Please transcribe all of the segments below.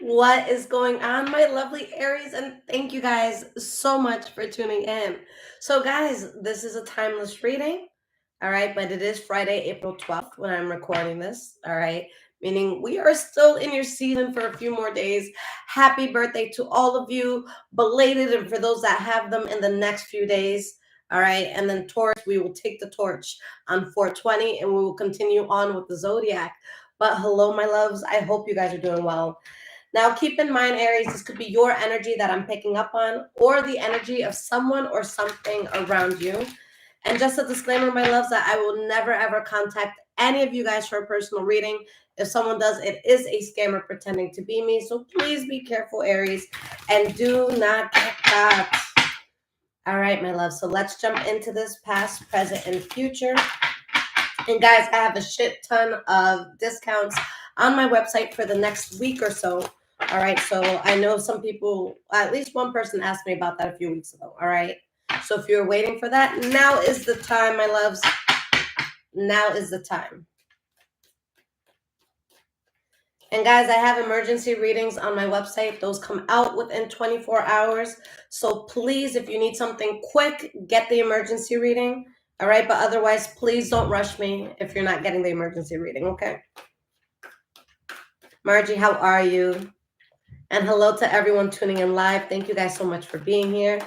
What is going on, my lovely Aries? And thank you guys so much for tuning in. So, guys, this is a timeless reading, all right? But it is Friday, April 12th when I'm recording this, all right? Meaning we are still in your season for a few more days. Happy birthday to all of you, belated, and for those that have them in the next few days, all right? And then, Taurus, we will take the torch on 420 and we will continue on with the zodiac. But hello, my loves. I hope you guys are doing well. Now, keep in mind, Aries, this could be your energy that I'm picking up on, or the energy of someone or something around you. And just a disclaimer, my loves, that I will never ever contact any of you guys for a personal reading. If someone does, it is a scammer pretending to be me. So please be careful, Aries, and do not get caught. All right, my love. So let's jump into this past, present, and future. And guys, I have a shit ton of discounts on my website for the next week or so. All right. So I know some people, at least one person asked me about that a few weeks ago. All right. So if you're waiting for that, now is the time, my loves. Now is the time. And guys, I have emergency readings on my website. Those come out within 24 hours. So please, if you need something quick, get the emergency reading. All right. But otherwise, please don't rush me if you're not getting the emergency reading. Okay. Margie, how are you? And hello to everyone tuning in live. Thank you guys so much for being here.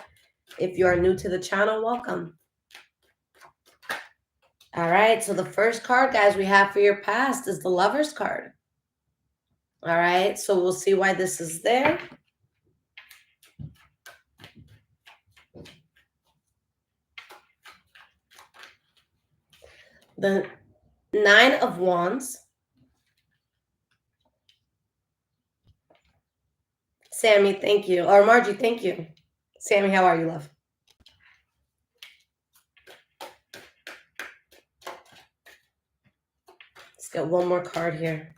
If you are new to the channel, welcome. All right, so the first card, guys, we have for your past is the Lover's card. All right, so we'll see why this is there. The Nine of Wands. Sammy, thank you. Or Margie, thank you. Sammy, how are you, love? Let's get one more card here.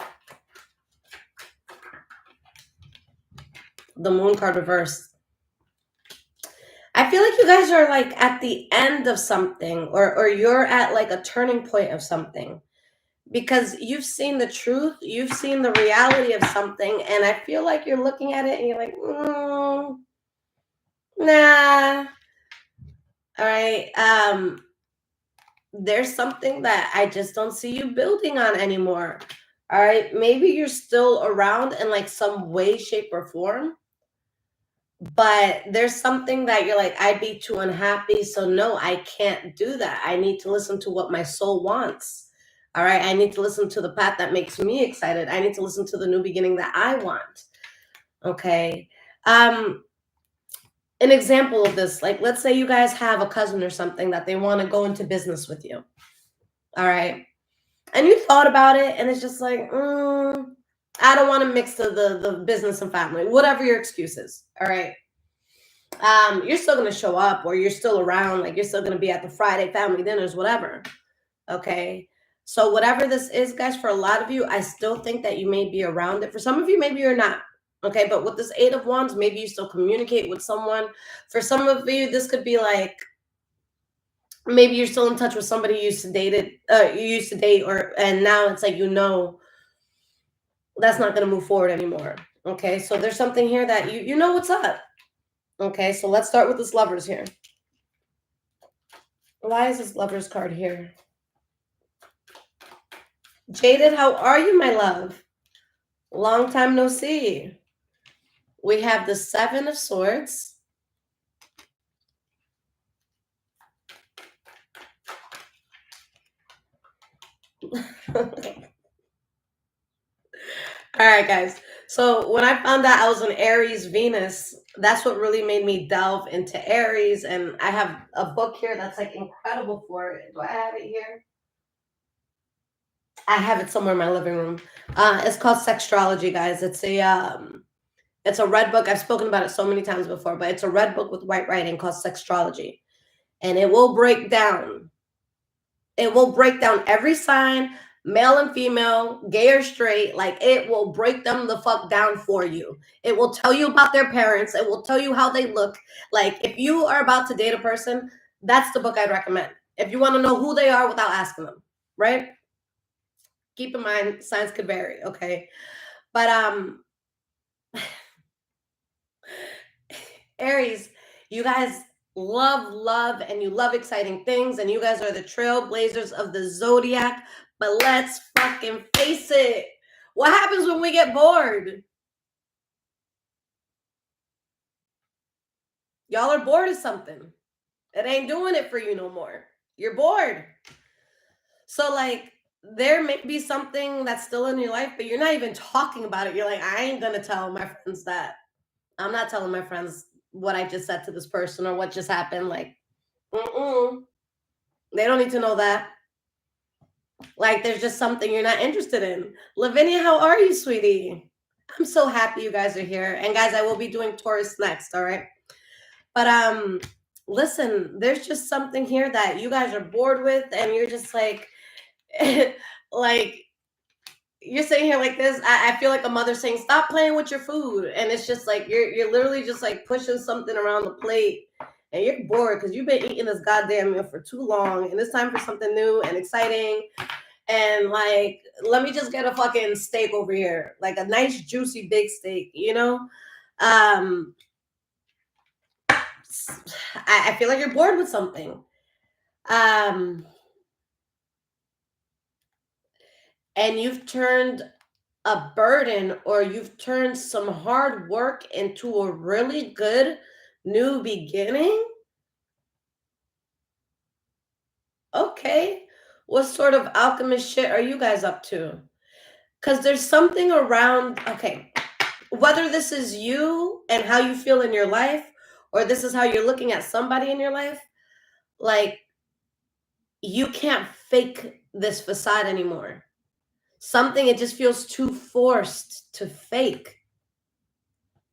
The Moon card reversed. I feel like you guys are like at the end of something, or you're at like a turning point of something, because you've seen the truth, you've seen the reality of something, and I feel like you're looking at it and you're like, nah. All right. There's something that I just don't see you building on anymore. All right. Maybe you're still around in like some way, shape, or form, but there's something that you're like, I'd be too unhappy. So no, I can't do that. I need to listen to what my soul wants. All right. I need to listen to the path that makes me excited. I need to listen to the new beginning that I want. Okay. An example of this, like, let's say you guys have a cousin or something that they want to go into business with you. All right. And you thought about it and it's just like, I don't want to mix the business and family, whatever your excuse is. All right. You're still going to show up, or you're still around, like you're still going to be at the Friday family dinners, whatever. Okay. So whatever this is, guys, for a lot of you, I still think that you may be around it. For some of you, maybe you're not. Okay. But with this Eight of Wands, maybe you still communicate with someone. For some of you, this could be like, maybe you're still in touch with somebody you used to date, and now it's like, that's not going to move forward anymore. Okay. So there's something here that you know what's up. Okay. So let's start with this Lovers here. Why is this Lovers card here? Jaded, how are you, my love? Long time no see. We have the Seven of Swords. All right, guys. So when I found out I was an Aries Venus, that's what really made me delve into Aries. And I have a book here that's like incredible for it. Do I have it here? I have it somewhere in my living room. It's called Sextrology, guys. It's a red book. I've spoken about it so many times before, but it's a red book with white writing called Sextrology. And it will break down every sign, male and female, gay or straight. Like, it will break them the fuck down for you. It will tell you about their parents. It will tell you how they look. Like, if you are about to date a person, that's the book I'd recommend. If you want to know who they are without asking them, right? Keep in mind, signs could vary, okay? But Aries, you guys love, and you love exciting things, and you guys are the trailblazers of the zodiac. But let's fucking face it. What happens when we get bored? Y'all are bored of something. It ain't doing it for you no more. You're bored. So, like, there may be something that's still in your life, but you're not even talking about it. You're like, I ain't gonna tell my friends that. I'm not telling my friends what I just said to this person or what just happened. Like, they don't need to know that. Like, there's just something you're not interested in. Lavinia, how are you, sweetie? I'm so happy you guys are here. And guys, I will be doing Taurus next, all right? But listen, there's just something here that you guys are bored with, and you're just like, like you're sitting here like this. I feel like a mother saying, "Stop playing with your food," and it's just like you're literally just like pushing something around the plate, and you're bored because you've been eating this goddamn meal for too long, and it's time for something new and exciting. And like, let me just get a fucking steak over here, like a nice juicy big steak, you know. I feel like you're bored with something. And you've turned a burden, or you've turned some hard work into a really good new beginning. Okay. What sort of alchemist shit are you guys up to? Because there's something around, okay, whether this is you and how you feel in your life, or this is how you're looking at somebody in your life, like, you can't fake this facade anymore. Something, it just feels too forced to fake.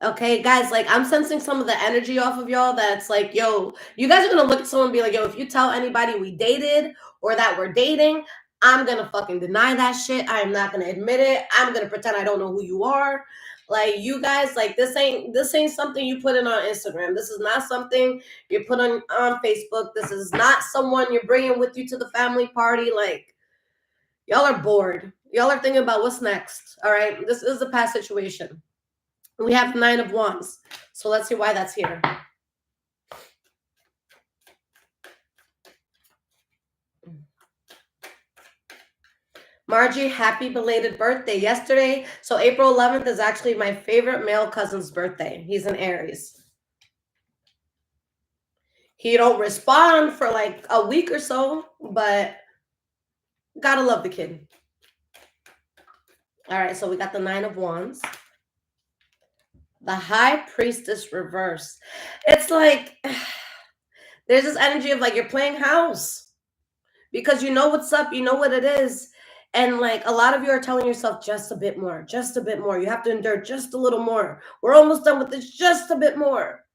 Okay, guys, like, I'm sensing some of the energy off of y'all that's like, yo, you guys are gonna look at someone and be like, yo, if you tell anybody we dated or that we're dating, I'm gonna fucking deny that shit. I am not gonna admit it. I'm gonna pretend I don't know who you are. Like, you guys, like, this ain't something you put in on Instagram. This is not something you put on Facebook. This is not someone you're bringing with you to the family party. Like, y'all are bored. Y'all are thinking about what's next. All right, this is a past situation. We have 9 of Wands. So let's see why that's here. Margie, happy belated birthday yesterday. So April 11th is actually my favorite male cousin's birthday. He's an Aries. He don't respond for like a week or so, but gotta love the kid. All right, so we got the 9 of Wands. The High Priestess reverse. It's like there's this energy of like you're playing house because you know what's up, you know what it is. And like a lot of you are telling yourself just a bit more, just a bit more. You have to endure just a little more. We're almost done with this, just a bit more.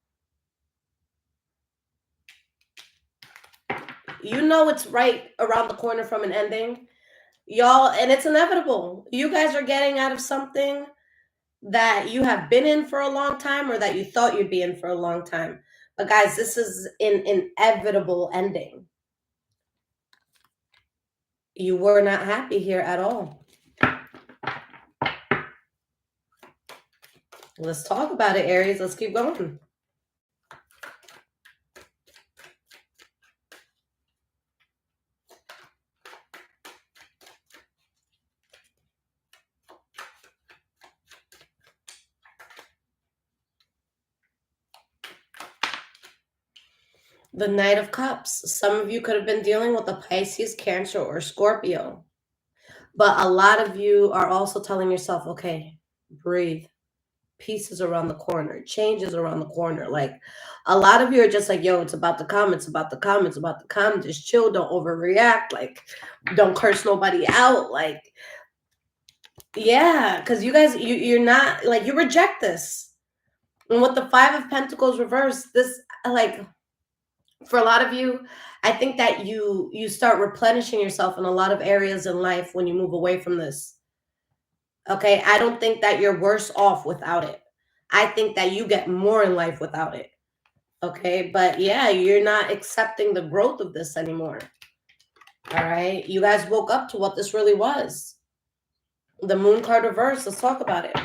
You know it's right around the corner from an ending, y'all, and it's inevitable. You guys are getting out of something that you have been in for a long time or that you thought you'd be in for a long time. But guys, this is an inevitable ending. You were not happy here at all. Let's talk about it, Aries. Let's keep going. The Knight of Cups. Some of you could have been dealing with a Pisces, Cancer, or Scorpio. But a lot of you are also telling yourself, okay, breathe. Peace is around the corner. Change is around the corner. Like, a lot of you are just like, yo, it's about to come. It's about to come. It's about to come. Just chill. Don't overreact. Like, don't curse nobody out. Like, yeah, because you guys, you're not, like, you reject this. And with the 5 of Pentacles reversed, this, like, for a lot of you, I think that you start replenishing yourself in a lot of areas in life when you move away from this. Okay, I don't think that you're worse off without it. I think that you get more in life without it. Okay, but yeah, you're not accepting the growth of this anymore. All right, you guys woke up to what this really was. The Moon card reverse. Let's talk about it.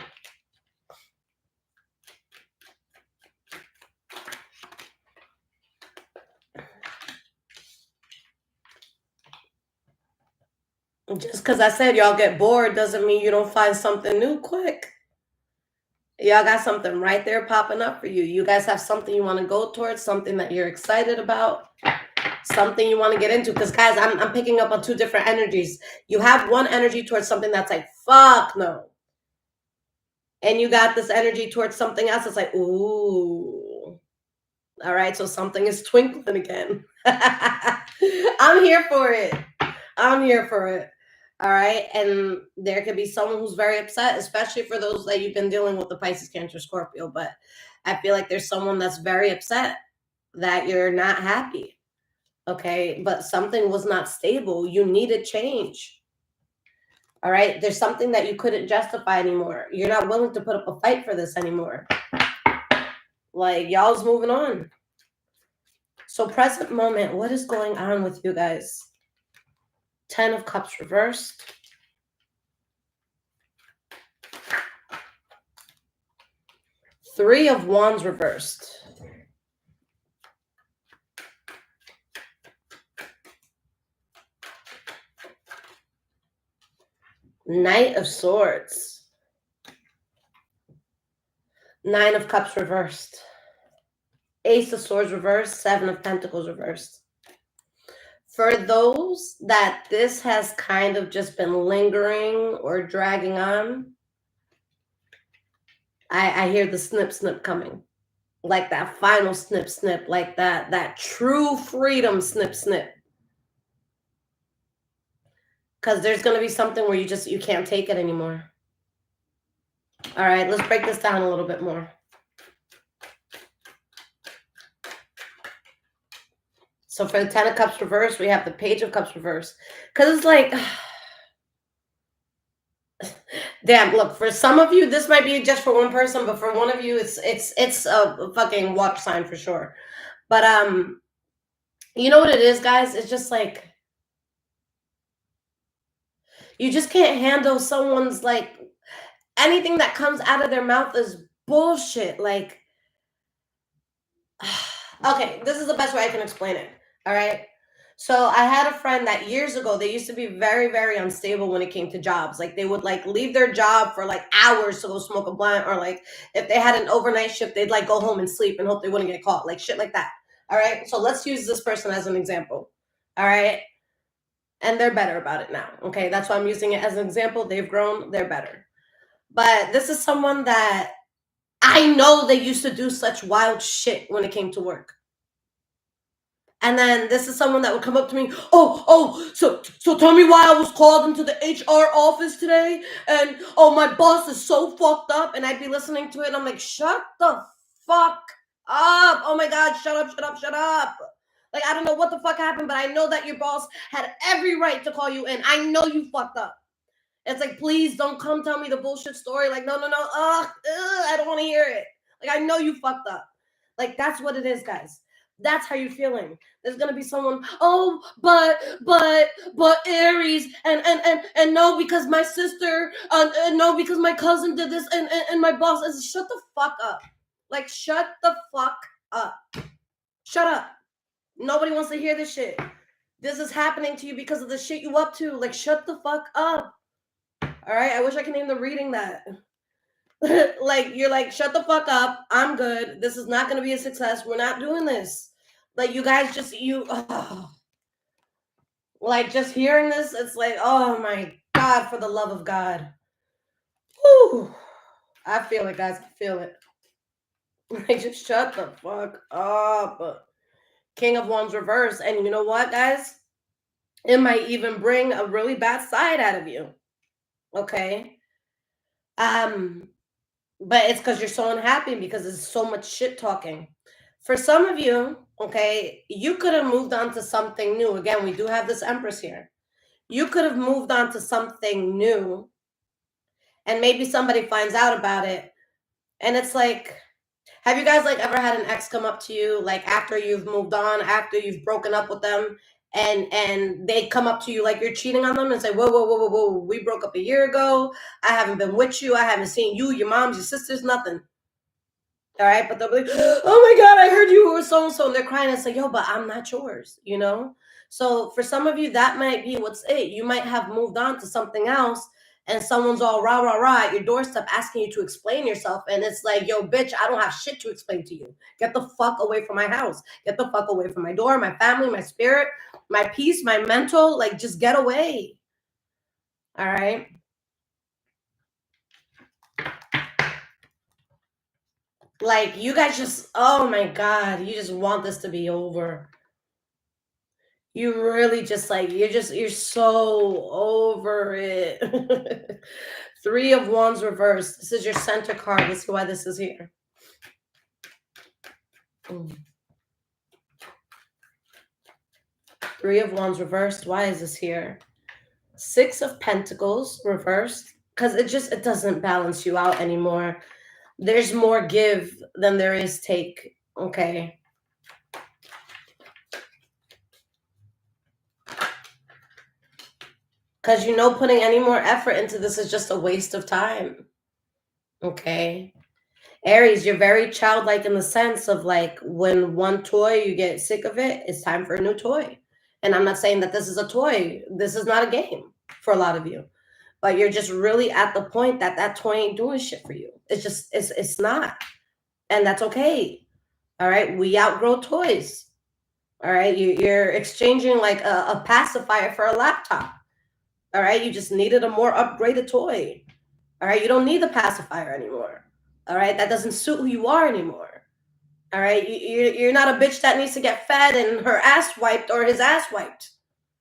Just because I said y'all get bored doesn't mean you don't find something new quick. Y'all got something right there popping up for you. You guys have something you want to go towards, something that you're excited about, something you want to get into. Because, guys, I'm picking up on two different energies. You have one energy towards something that's like, fuck no. And you got this energy towards something else that's like, ooh. All right, so something is twinkling again. I'm here for it. I'm here for it. All right. And there could be someone who's very upset, especially for those that you've been dealing with the Pisces, Cancer, Scorpio. But I feel like there's someone that's very upset that you're not happy. Okay. But something was not stable. You needed change. All right. There's something that you couldn't justify anymore. You're not willing to put up a fight for this anymore. Like, y'all's moving on. So, present moment, what is going on with you guys? 10 of Cups reversed. 3 of Wands reversed. Knight of Swords. 9 of Cups reversed. Ace of Swords reversed. 7 of Pentacles reversed. For those that this has kind of just been lingering or dragging on, I hear the snip, snip coming. Like that final snip, snip. Like that true freedom snip, snip. Because there's going to be something where you can't take it anymore. All right, let's break this down a little bit more. So for the 10 of Cups reversed, we have the Page of Cups reversed. Because it's like, damn, look, for some of you, this might be just for one person, but for one of you, it's a fucking watch sign for sure. But you know what it is, guys? It's just like, you just can't handle someone's, like, anything that comes out of their mouth is bullshit. Like, okay, this is the best way I can explain it. All right. So I had a friend that years ago, they used to be very, very unstable when it came to jobs. Like, they would like leave their job for like hours to go smoke a blunt, or like if they had an overnight shift, they'd like go home and sleep and hope they wouldn't get caught, like shit like that. All right. So let's use this person as an example. All right. And they're better about it now. Okay. That's why I'm using it as an example. They've grown, they're better. But this is someone that I know they used to do such wild shit when it came to work. And then this is someone that would come up to me, so tell me why I was called into the HR office today, and my boss is so fucked up, and I'd be listening to it, and I'm like, shut the fuck up. Oh my God, shut up. Like, I don't know what the fuck happened, but I know that your boss had every right to call you in. I know you fucked up. It's like, please don't come tell me the bullshit story. Like, no, I don't want to hear it. Like, I know you fucked up. Like, that's what it is, guys. That's how you're feeling. There's gonna be someone, but Aries, and no, because my sister, no, because my cousin did this, and my boss is, shut the fuck up. Like, shut the fuck up. Shut up. Nobody wants to hear this shit. This is happening to you because of the shit you up to. Like, shut the fuck up. All right, I wish I could name the reading that. Like, you're like, shut the fuck up. I'm good. This is not going to be a success. We're not doing this. Like, you guys just, like, just hearing this, it's like, oh my God, for the love of God. Whew. I feel it, guys. I feel it. Like, just shut the fuck up. King of Wands reverse. And you know what, guys? It might even bring a really bad side out of you. Okay? But it's because you're so unhappy because there's so much shit talking. For some of you, okay, you could have moved on to something new. Again, we do have this Empress here. You could have moved on to something new, and maybe somebody finds out about it. And it's like, have you guys like ever had an ex come up to you, like after you've moved on, after you've broken up with them, and they come up to you like you're cheating on them and say, whoa, we broke up a year ago. I haven't been with you. I haven't seen you, your moms, your sisters, nothing. All right, but they'll be like, oh my God, I heard you were so-and-so, and they're crying and say, yo, but I'm not yours, you know? So for some of you, that might be what's it. You might have moved on to something else, and someone's all rah rah rah at your doorstep asking you to explain yourself, and it's like, yo, bitch, I don't have shit to explain to you. Get the fuck away from my house. Get the fuck away from my door, my family, my spirit, my peace, my mental. Like, just get away. All right. Like, you guys just, oh my God, you just want this to be over. You really just like, you're so over it. 3 of Wands reversed. This is your center card. Let's see why this is here. 3 of Wands reversed. Why is this here? 6 of Pentacles reversed. Because it doesn't balance you out anymore. There's more give than there is take. Okay. Because you know putting any more effort into this is just a waste of time. Okay. Aries, you're very childlike in the sense of like when one toy, you get sick of it, it's time for a new toy. And I'm not saying that this is a toy. This is not a game for a lot of you. But you're just really at the point that that toy ain't doing shit for you. It's just, it's not. And that's okay. All right. We outgrow toys. All right. You're exchanging like a pacifier for a laptop. All right. You just needed a more upgraded toy. All right. You don't need the pacifier anymore. All right. That doesn't suit who you are anymore. All right. You're not a bitch that needs to get fed and her ass wiped or his ass wiped.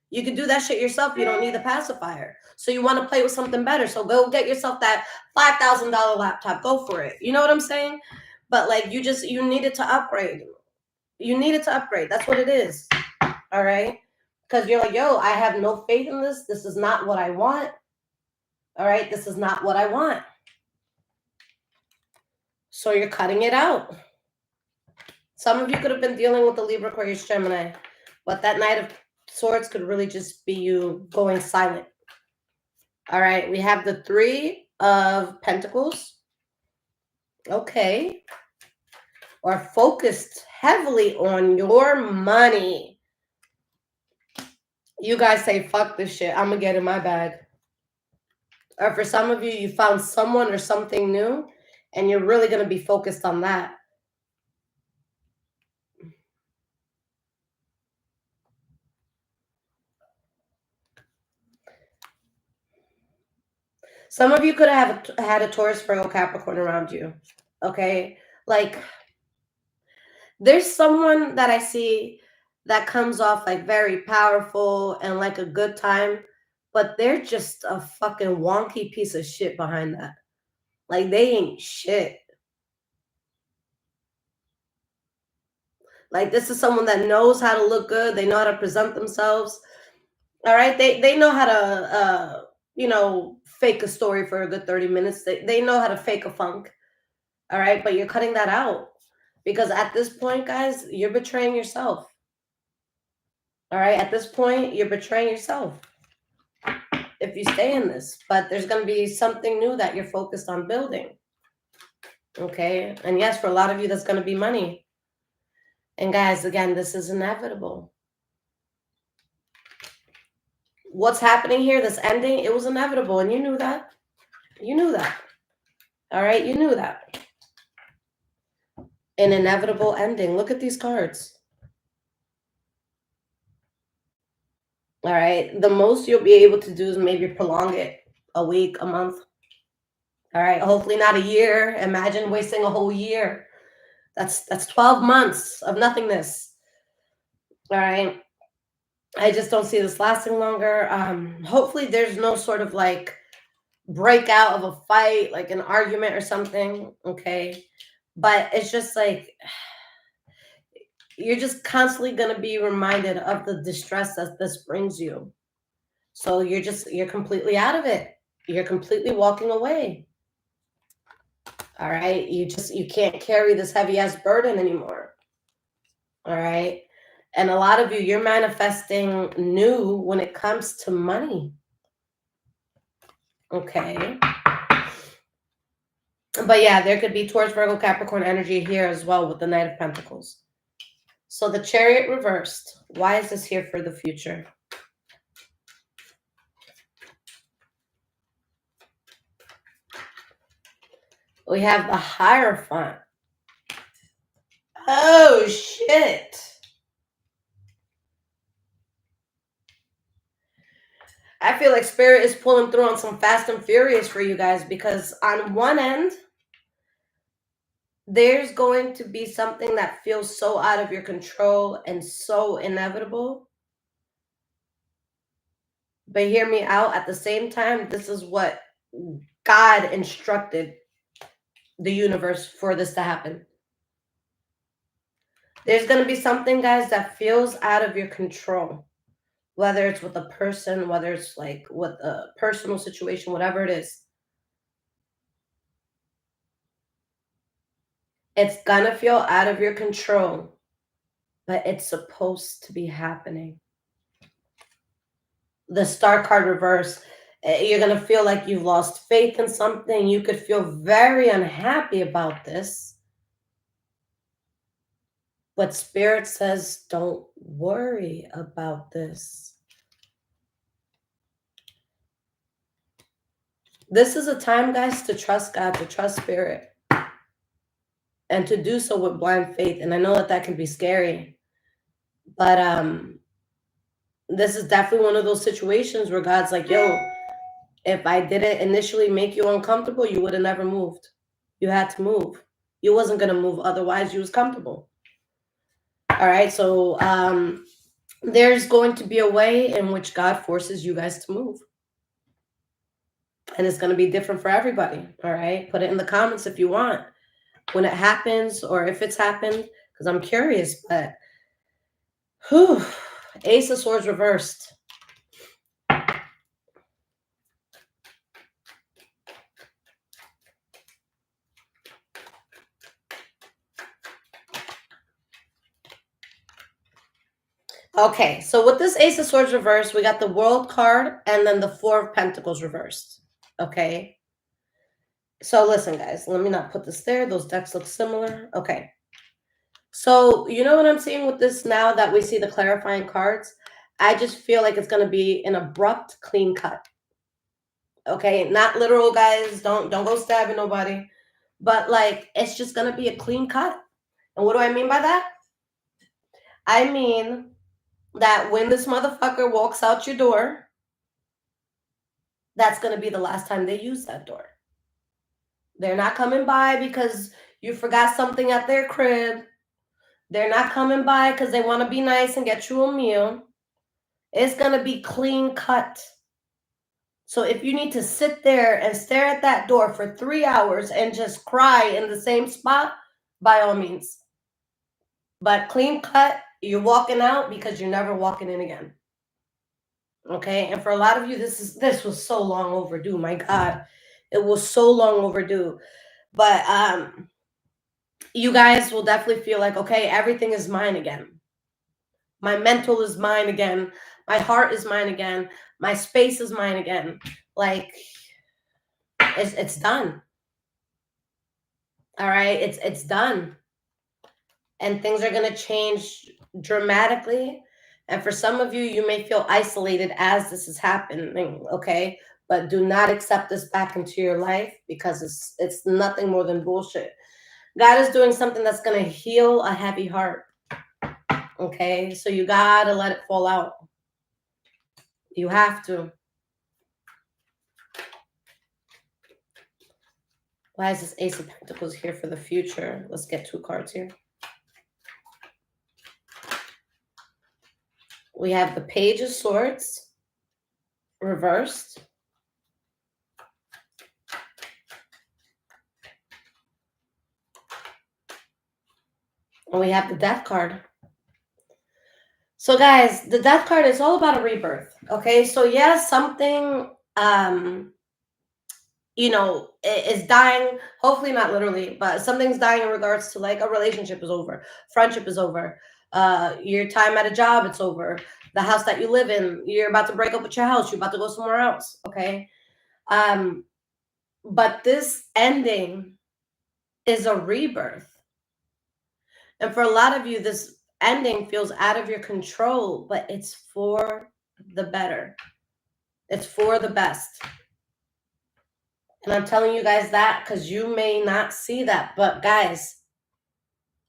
You can do that shit yourself. You don't need the pacifier. So you want to play with something better. So go get yourself that $5,000 laptop. Go for it. You know what I'm saying? But like you needed to upgrade. You needed to upgrade. That's what it is. All right. Because you're like, yo, I have no faith in this. This is not what I want. All right. This is not what I want. So you're cutting it out. Some of you could have been dealing with the Libra, Aquarius, Gemini. But that Knight of Swords could really just be you going silent. All right, we have the 3 of Pentacles. Okay. Or focused heavily on your money. You guys say, fuck this shit. I'm going to get in my bag. Or for some of you, you found someone or something new, and you're really going to be focused on that. Some of you could have had a Taurus, Virgo, Capricorn around you. Okay? Like, there's someone that I see that comes off like very powerful and like a good time, but they're just a fucking wonky piece of shit behind that. Like, they ain't shit. Like, this is someone that knows how to look good. They know how to present themselves. All right? They know how to, fake a story for a good 30 minutes. They know how to fake a funk. All right? But you're cutting that out. Because at this point, guys, you're betraying yourself. All right? At this point, you're betraying yourself if you stay in this. But there's going to be something new that you're focused on building. Okay? And yes, for a lot of you, that's going to be money. And guys, again, this is inevitable. What's happening here, this ending, it was inevitable. And you knew that. You knew that. All right? You knew that. An inevitable ending. Look at these cards. All right? The most you'll be able to do is maybe prolong it a week, a month. All right? Hopefully not a year. Imagine wasting a whole year. That's 12 months of nothingness. All right? I just don't see this lasting longer. Hopefully there's no sort of like breakout of a fight, like an argument or something. Okay? But it's just like you're just constantly going to be reminded of the distress that this brings you. So you're completely out of it. You're completely walking away. All right. You can't carry this heavy ass burden anymore. All right. And a lot of you, you're manifesting new when it comes to money. Okay. But yeah, there could be Taurus, Virgo, Capricorn energy here as well with the Knight of Pentacles. So the Chariot reversed. Why is this here for the future? We have the Hierophant. Oh, shit. I feel like Spirit is pulling through on some Fast and Furious for you guys, because on one end, there's going to be something that feels so out of your control and so inevitable. But hear me out. At the same time, this is what God instructed the universe for this to happen. There's going to be something, guys, that feels out of your control. Whether it's with a person, whether it's like with a personal situation, whatever it is. It's going to feel out of your control, but it's supposed to be happening. The Star card reverse, you're going to feel like you've lost faith in something. You could feel very unhappy about this. But Spirit says, don't worry about this. This is a time, guys, to trust God, to trust Spirit, and to do so with blind faith. And I know that that can be scary, but this is definitely one of those situations where God's like, yo, if I didn't initially make you uncomfortable, you would have never moved. You had to move. You wasn't going to move. Otherwise, you was comfortable. All right. So there's going to be a way in which God forces you guys to move. And it's going to be different for everybody. All right. Put it in the comments if you want when it happens or if it's happened, because I'm curious. But whew, Ace of Swords reversed. Okay, so with this Ace of Swords reversed, we got the World card and then the Four of Pentacles reversed. Okay. So listen, guys, let me not put this there. Those decks look similar. Okay. So you know what I'm seeing with this now that we see the clarifying cards? I just feel like it's going to be an abrupt, clean cut. Okay, not literal, guys. Don't go stabbing nobody. But like, it's just going to be a clean cut. And what do I mean by that? I mean that when this motherfucker walks out your door, that's going to be the last time they use that door. They're not coming by because you forgot something at their crib. They're not coming by because they want to be nice and get you a meal. It's going to be clean cut. So if you need to sit there and stare at that door for 3 hours and just cry in the same spot, by all means. But clean cut, you're walking out because you're never walking in again. Okay, and for a lot of you, this was so long overdue. My God, it was so long overdue. But you guys will definitely feel like, okay, everything is mine again. My mental is mine again. My heart is mine again. My space is mine again. Like it's done. All right, it's done, and things are gonna change dramatically. And for some of you, you may feel isolated as this is happening, okay? But do not accept this back into your life because it's nothing more than bullshit. God is doing something that's going to heal a heavy heart, okay? So you got to let it fall out. You have to. Why is this Ace of Pentacles here for the future? Let's get 2 cards here. We have the Page of Swords reversed. And we have the Death card. So guys, the Death card is all about a rebirth. Okay, so yes, something you know, is dying. Hopefully not literally, but something's dying in regards to like a relationship is over, friendship is over, your time at a job, it's over. The house that you live in, you're about to break up with your house, you're about to go somewhere else. Okay. But this ending is a rebirth. And for a lot of you, this ending feels out of your control, but it's for the better. It's for the best. And I'm telling you guys that because you may not see that. But guys,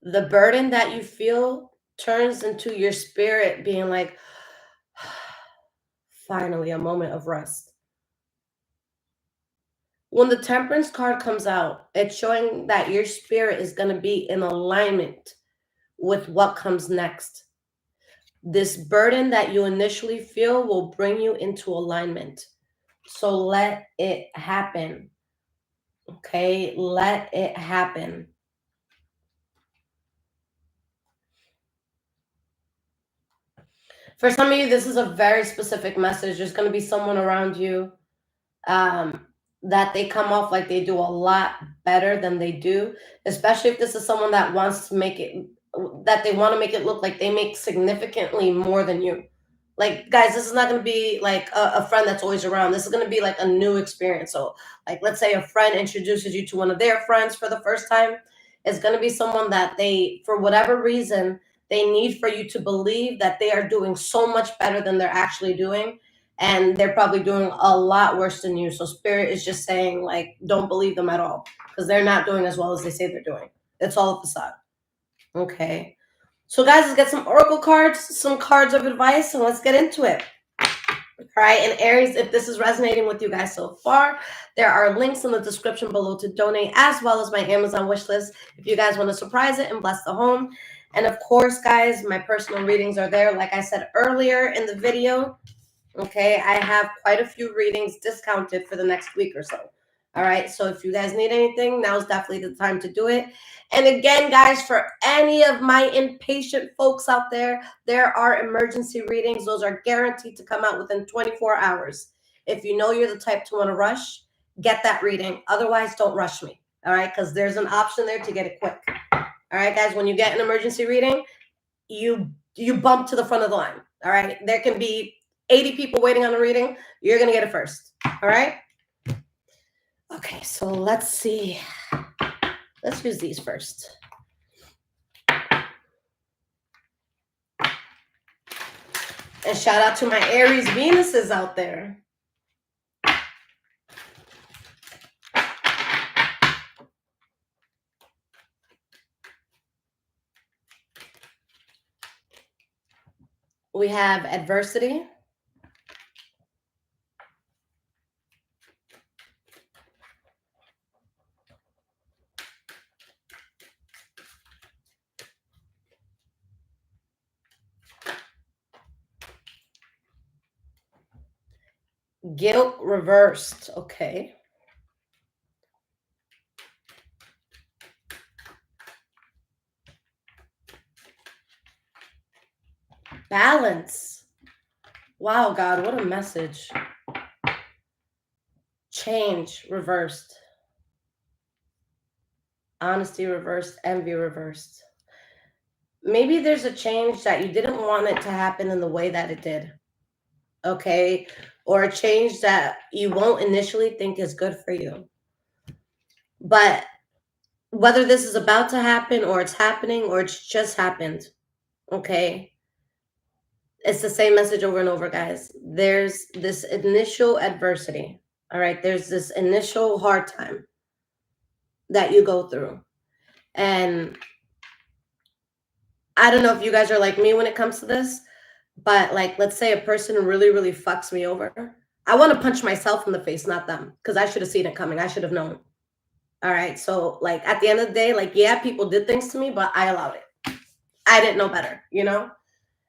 the burden that you feel turns into your spirit being like, finally, a moment of rest. When the Temperance card comes out, it's showing that your spirit is going to be in alignment with what comes next. This burden that you initially feel will bring you into alignment. So let it happen. Okay? Let it happen. For some of you, this is a very specific message. There's going to be someone around you that they come off like they do a lot better than they do, especially if this is someone that wants to make it, that they want to make it look like they make significantly more than you. Like, guys, this is not going to be like a friend that's always around. This is going to be like a new experience. So, like, let's say a friend introduces you to one of their friends for the first time. It's going to be someone that they, for whatever reason, they need for you to believe that they are doing so much better than they're actually doing. And they're probably doing a lot worse than you. So Spirit is just saying, like, don't believe them at all because they're not doing as well as they say they're doing. It's all a facade. Okay. So guys, let's get some oracle cards, some cards of advice, and let's get into it. All right, and Aries, if this is resonating with you guys so far, there are links in the description below to donate, as well as my Amazon wish list if you guys want to surprise it and bless the home. And of course, guys, my personal readings are there. Like I said earlier in the video, okay, I have quite a few readings discounted for the next week or so. All right, so if you guys need anything, now's definitely the time to do it. And again, guys, for any of my impatient folks out there, there are emergency readings. Those are guaranteed to come out within 24 hours. If you know you're the type to want to rush, get that reading. Otherwise, don't rush me, all right, because there's an option there to get it quick. All right, guys, when you get an emergency reading, you bump to the front of the line, all right? There can be 80 people waiting on a reading. You're going to get it first, all right? Okay, so let's see. Let's use these first. And shout out to my Aries Venuses out there. We have adversity. Guilt reversed. Okay. Balance. Wow, God, what a message. Change reversed. Honesty reversed. Envy reversed. Maybe there's a change that you didn't want it to happen in the way that it did. Okay, or a change that you won't initially think is good for you. But whether this is about to happen or it's happening or it's just happened, okay, it's the same message over and over, guys. There's this initial adversity, all right? There's this initial hard time that you go through. And I don't know if you guys are like me when it comes to this, but like, let's say a person really, really fucks me over. I want to punch myself in the face, not them, because I should have seen it coming. I should have known. All right. So, like, at the end of the day, like, yeah, people did things to me, but I allowed it. I didn't know better, you know?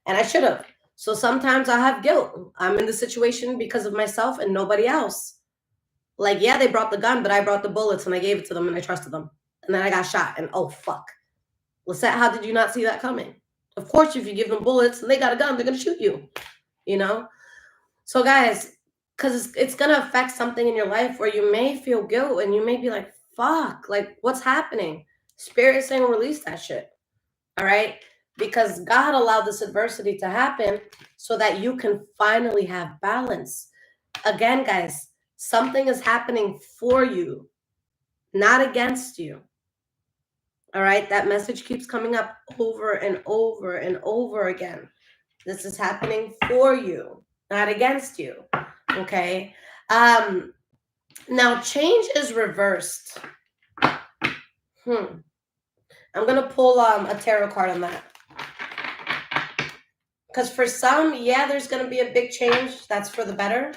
And I should have. So sometimes I have guilt. I'm in the situation because of myself and nobody else. Like, yeah, they brought the gun, but I brought the bullets and I gave it to them and I trusted them. And then I got shot. And oh, fuck. Lisette, how did you not see that coming? Of course, if you give them bullets and they got a gun, they're going to shoot you, you know? So, guys, because it's going to affect something in your life where you may feel guilt and you may be like, fuck, like, what's happening? Spirit is saying release that shit, all right? Because God allowed this adversity to happen so that you can finally have balance. Again, guys, something is happening for you, not against you, All right, that message keeps coming up over and over and over again. This is happening for you, not against you. Okay. Now change is reversed. I'm gonna pull a tarot card on that. Because for some, yeah, there's gonna be a big change. That's for the better.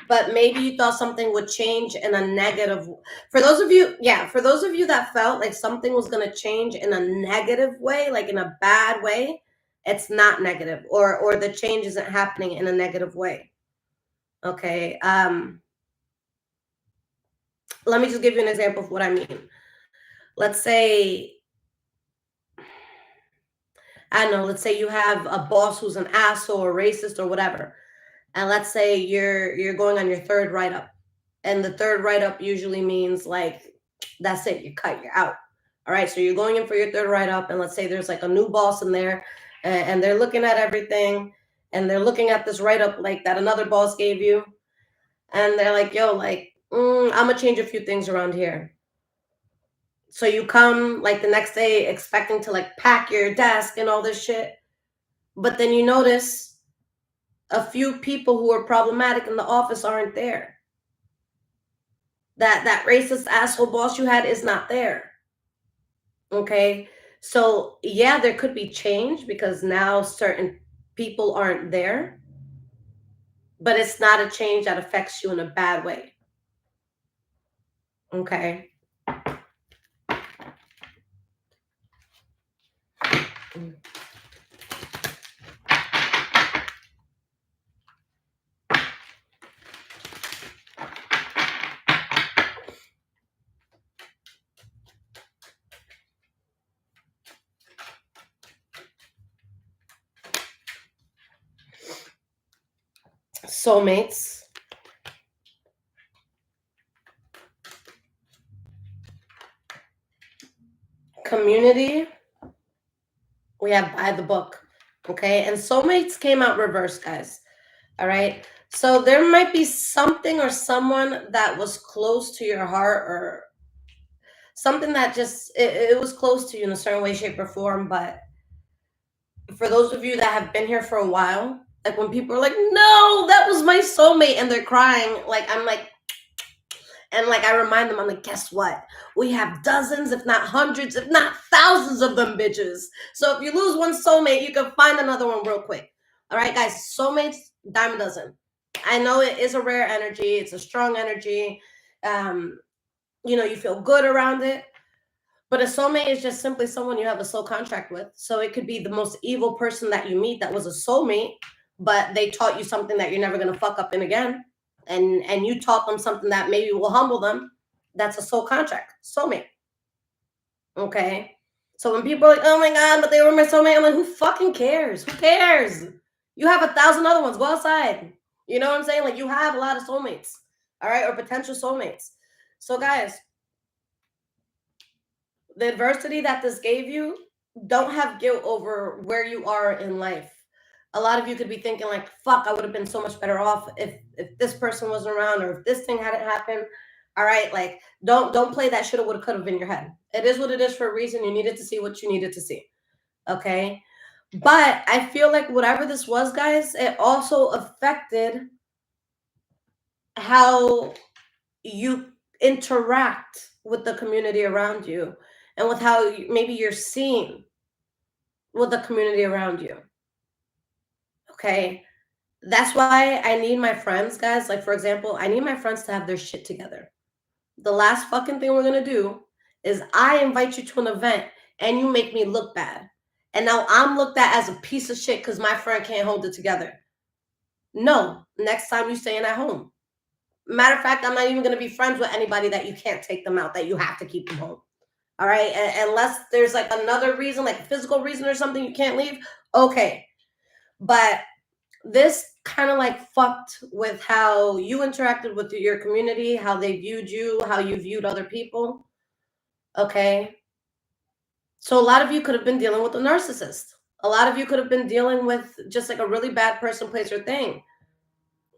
But maybe you thought something would change in a negative. For those of you that felt like something was gonna change in a negative way, like in a bad way, it's not negative, or the change isn't happening in a negative way. Okay. Let me just give you an example of what I mean. Let's say, I don't know, let's say you have a boss who's an asshole or racist or whatever. And let's say you're going on your third write-up. And the third write-up usually means like, that's it, you're cut, you're out. All right, so you're going in for your third write-up, and let's say there's like a new boss in there, and they're looking at everything, and they're looking at this write-up like that another boss gave you, and they're like, yo, like, I'm gonna change a few things around here. So you come like the next day expecting to like pack your desk and all this shit, but then you notice a few people who are problematic in the office aren't there. That racist asshole boss you had is not there. Okay, so yeah, there could be change because now certain people aren't there, but it's not a change that affects you in a bad way. Okay. Soulmates. Community. We have by the book. Okay, and soulmates came out reverse, guys. All right, so there might be something or someone that was close to your heart, or something that just it was close to you in a certain way, shape, or form. But for those of you that have been here for a while, like when people are like, no, that was my soulmate, and they're crying, like I'm like, and like I remind them, I'm like, guess what? We have dozens, if not hundreds, if not thousands of them bitches. So if you lose one soulmate, you can find another one real quick. All right, guys, soulmates, dime a dozen. I know it is a rare energy, it's a strong energy. You feel good around it. But a soulmate is just simply someone you have a soul contract with. So it could be the most evil person that you meet that was a soulmate, but they taught you something that you're never gonna fuck up in again. And you taught them something that maybe will humble them. That's a soul contract, soulmate. Okay. So when people are like, oh my God, but they were my soulmate, I'm like, who fucking cares? Who cares? You have 1,000 other ones. Go outside. You know what I'm saying? Like, you have a lot of soulmates, all right, or potential soulmates. So, guys, the adversity that this gave you, don't have guilt over where you are in life. A lot of you could be thinking like, fuck, I would have been so much better off if this person wasn't around, or if this thing hadn't happened. All right, like don't play that shoulda, woulda, coulda have in your head. It is what it is for a reason. You needed to see what you needed to see. Okay. But I feel like whatever this was, guys, it also affected how you interact with the community around you, and with how maybe you're seen with the community around you. Okay. That's why I need my friends, guys. Like, for example, I need my friends to have their shit together. The last fucking thing we're going to do is I invite you to an event and you make me look bad. And now I'm looked at as a piece of shit because my friend can't hold it together. No, next time you staying at home. Matter of fact, I'm not even going to be friends with anybody that you can't take them out, that you have to keep them home. All right. Unless there's like another reason, like a physical reason or something you can't leave. Okay. But this kind of like fucked with how you interacted with your community, how they viewed you, how you viewed other people. Okay. So a lot of you could have been dealing with a narcissist. A lot of you could have been dealing with just like a really bad person, place, or thing.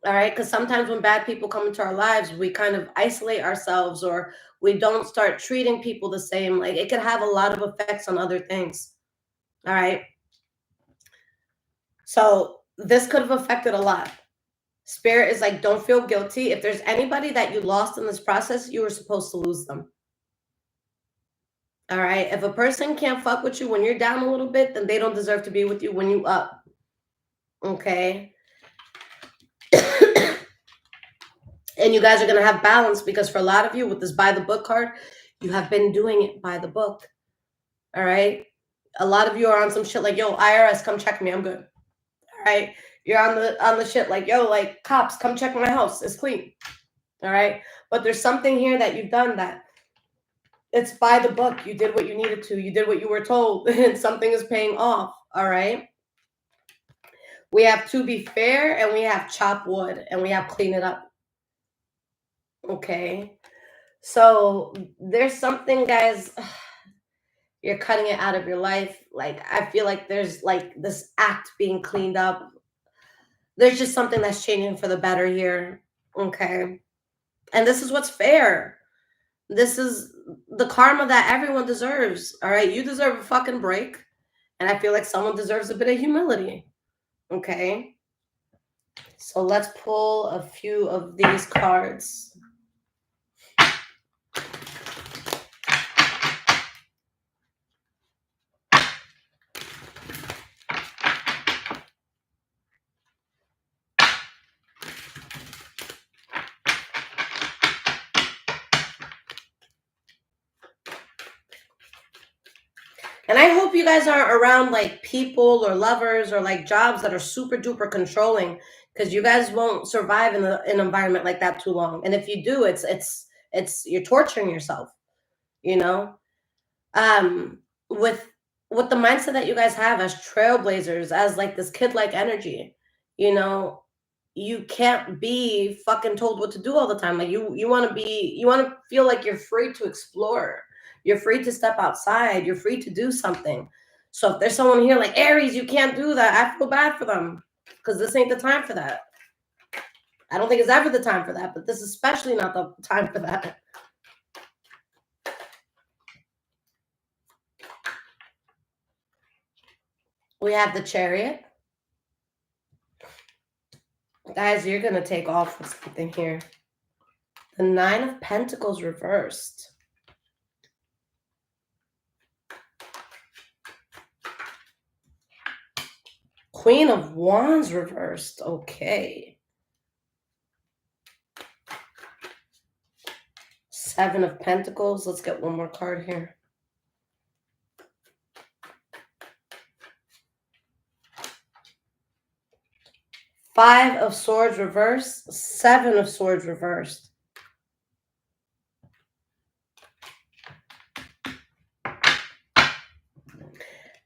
All right, because sometimes when bad people come into our lives, we kind of isolate ourselves, or we don't start treating people the same. Like, it could have a lot of effects on other things. All right. So this could have affected a lot. Spirit is like, don't feel guilty. If there's anybody that you lost in this process, you were supposed to lose them. All right. If a person can't fuck with you when you're down a little bit, then they don't deserve to be with you when you up. Okay. And you guys are going to have balance, because for a lot of you with this by the book card, you have been doing it by the book. All right. A lot of you are on some shit like, yo, IRS, come check me. I'm good. All right. You're on the shit like, yo, like, cops, come check my house. It's clean. All right. But there's something here that you've done that it's by the book. You did what you needed to. You did what you were told, and something is paying off. All right. We have to be fair, and we have chop wood, and we have clean it up. Okay. So there's something, guys, you're cutting it out of your life. Like, I feel like there's like this act being cleaned up. There's just something that's changing for the better here. Okay. And this is what's fair. This is the karma that everyone deserves. All right. You deserve a fucking break. And I feel like someone deserves a bit of humility. Okay. So let's pull a few of these cards. And I hope you guys aren't around like people or lovers or like jobs that are super duper controlling, because you guys won't survive in an environment like that too long. And if you do, it's you're torturing yourself, you know? Um with the mindset that you guys have as trailblazers, as like this kid-like energy, you know, you can't be fucking told what to do all the time. Like, you want to be, you want to feel like you're free to explore. You're free to step outside. You're free to do something. So if there's someone here like Aries, you can't do that, I feel bad for them, because this ain't the time for that. I don't think it's ever the time for that, but this is especially not the time for that. We have the Chariot. Guys, you're going to take off with something here. The Nine of Pentacles reversed. Queen of Wands reversed. Okay. Seven of Pentacles. Let's get one more card here. Five of Swords reversed. Seven of Swords reversed.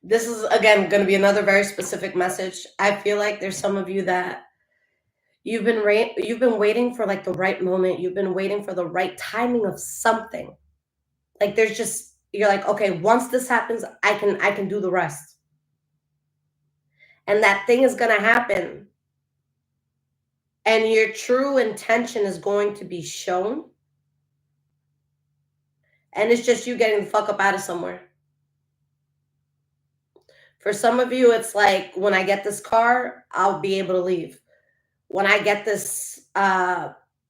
This is, again, going to be another very specific message. I feel like there's some of you that you've been waiting for like the right moment. You've been waiting for the right timing of something. Like, there's just, you're like, okay, once this happens, I can do the rest. And that thing is going to happen. And your true intention is going to be shown. And it's just you getting the fuck up out of somewhere. For some of you, it's like, when I get this car, I'll be able to leave. When I get this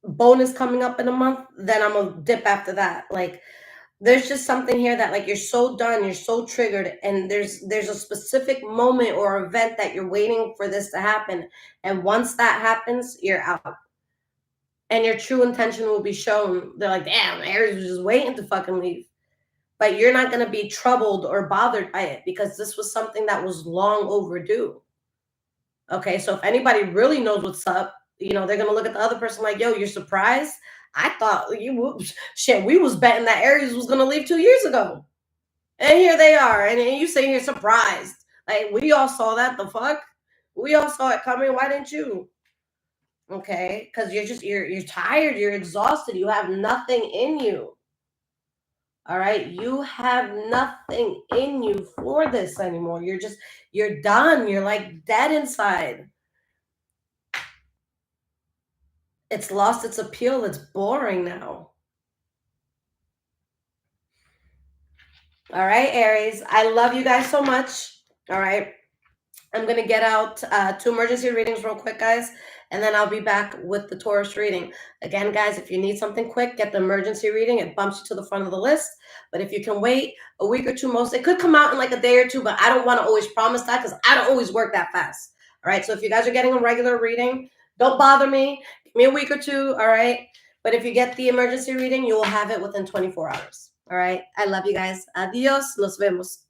bonus coming up in a month, then I'm going to dip after that. Like, there's just something here that, like, you're so done, you're so triggered, and there's a specific moment or event that you're waiting for this to happen. And once that happens, you're out. And your true intention will be shown. They're like, damn, Aries was just waiting to fucking leave. But you're not going to be troubled or bothered by it, because this was something that was long overdue. Okay, so if anybody really knows what's up, you know, they're going to look at the other person like, yo, you're surprised? I thought shit, we was betting that Aries was going to leave 2 years ago. And here they are. And you saying you're surprised. Like, we all saw that. The fuck? We all saw it coming. Why didn't you? Okay, because you're tired. You're exhausted. You have nothing in you. All right, you have nothing in you for this anymore. You're done. You're like dead inside. It's lost its appeal. It's boring now. All right, Aries. I love you guys so much. All right. I'm going to get out 2 emergency readings real quick, guys, and then I'll be back with the Taurus reading. Again, guys, if you need something quick, get the emergency reading. It bumps you to the front of the list. But if you can wait a week or two, most, it could come out in like a day or two, but I don't want to always promise that because I don't always work that fast. All right, so if you guys are getting a regular reading, don't bother me. Give me a week or two, all right? But if you get the emergency reading, you will have it within 24 hours. All right, I love you guys. Adios, nos vemos.